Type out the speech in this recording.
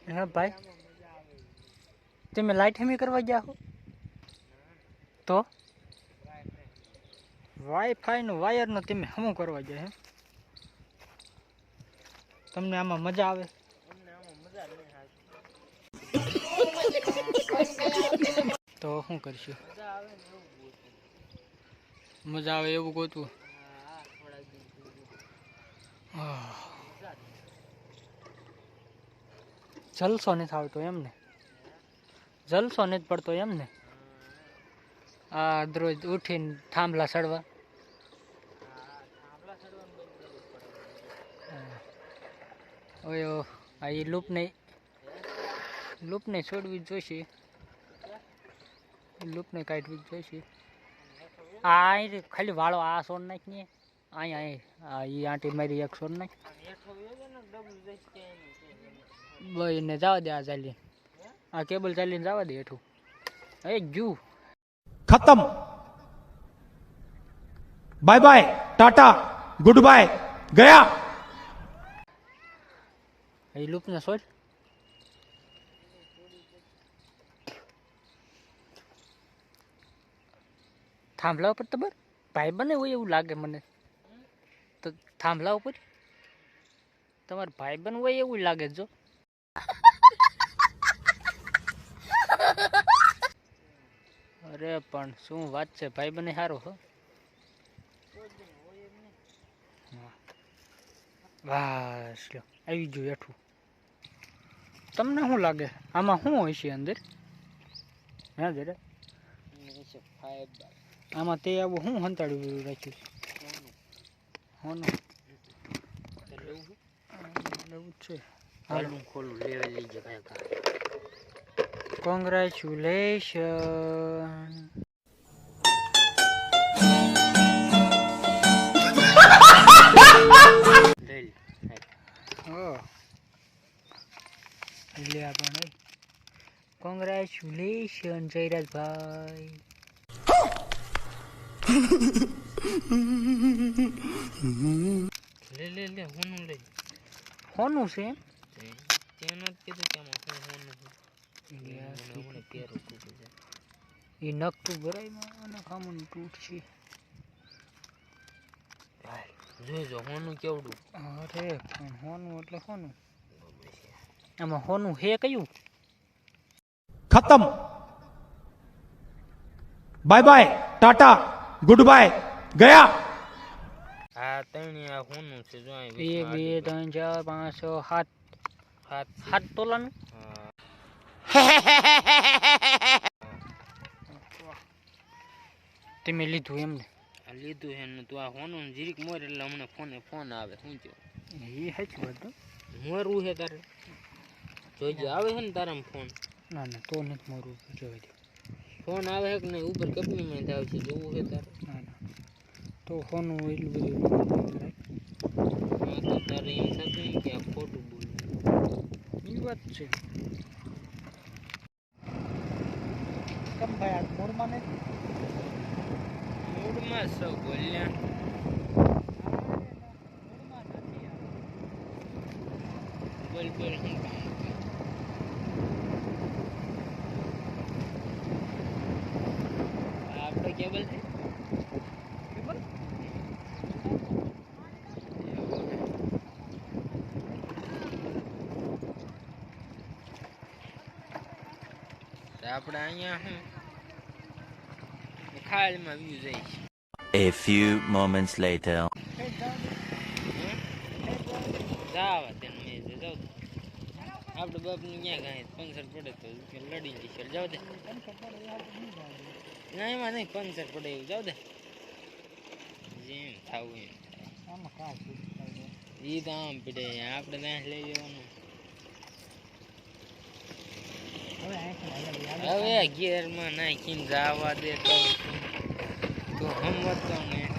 हाँ भाई તમે લાઈટ હેમી કરવા ગયા હો તો વાઈફાઈ નો વાયર નો તમે હમું કરવા ગયા હે તમને આમાં મજા આવે તો શું કરશું મજા આવે એવું ગોતવું જલસો નથી આવતો એમને જલસો નથી પડતો એમને આ દરરોજ ઉઠીને થાંભલા ચડવા ઓયો આ એ લૂપને છોડવી જોઈશે લૂપને કાઢવી જોઈશે આ ખાલી વાળો આ છોડ નાખ ને અહીંયા એ આંટી મારી એક છોડ નાખ ભાઈને જવા દે આ ચાલી આ કેબલ ચાલીને જવા દે હેઠું એ જુ खत्म bye bye tata good bye गया એ લૂપને છોડ થાંભલા ઉપર તો બર ભાઈ બને હોય એવું લાગે મને તો થાંભલા ઉપર તમારે ભાઈ બન હોય એવું લાગે જો અરે પણ શું વાત છે ભાઈ બને સારો હો બસ લ્યો આવી ગયું હેઠું તમને શું લાગે આમાં શું હોય છે અંદર હા જરા આમાં તે આવું શું હંતાડ્યું રાખ્યું હોનું લેવું છે હાલું ખોલું લેવા લઈ જાય કોંગ્રેચ્યુલેશન લે આપણે કોંગ્રેચ્યુલેશન જયરાજભાઈ લે લે લે હોનું લે હોનું છે એમ તેનો કીધું કે આમાં હોનું એ નકટું ભરાયમાં અને ખામું તૂટ છે જોઈજો હોનું કેવડું અરે પણ હોનું એટલે હોનું આમાં હોનું હે કયું खत्म bye bye tata good bye गया આ ત્રણ આ હોનું છે જો 1 2 3 4 5 6 7 તોલાનું તમે લીધું એમને લીધું હે ને તું આ હોનું જીરીક મોર એટલે હમણે ફોન આવે શું થયો એ સાચું હતું મોરું છે તારે જોઈજો આવે છે ને તારામાં ફોન ના ના તો નથી મોરું જોઈ દે ફોન આવે છે કે નહીં ઉપર કંપનીમાં આવે છે જોવું છે તારે ના ના તો હોનું એટલું બધું હા તો તારે એમ થતું કે આ ખોટું બોલું એ વાત છે કેમ ભાઈ આ મૂળમાં નથી મૂડમાં સૌ બોલ્યા બોલ બોલ શું કામ આપણે કેબલ છે કેબલ આપણે અહીંયા શું ખાલમાં વ્યૂ જાય છે A few moments later. જાવ તેન મે જાવ આપણે બાપનું ક્યાં ગાય પંચર પડે તો લડી જશે જાવ દે ના એમાં નહીં પંચર પડે એવું જાવ દે જેમ થાવું એમ આમાં કાં છે ઈ તો આમ પડે આપણે ત્યાં લઈ જવાનું હવે ગિયરમાં નાખીને જવા દે તો હમતો ને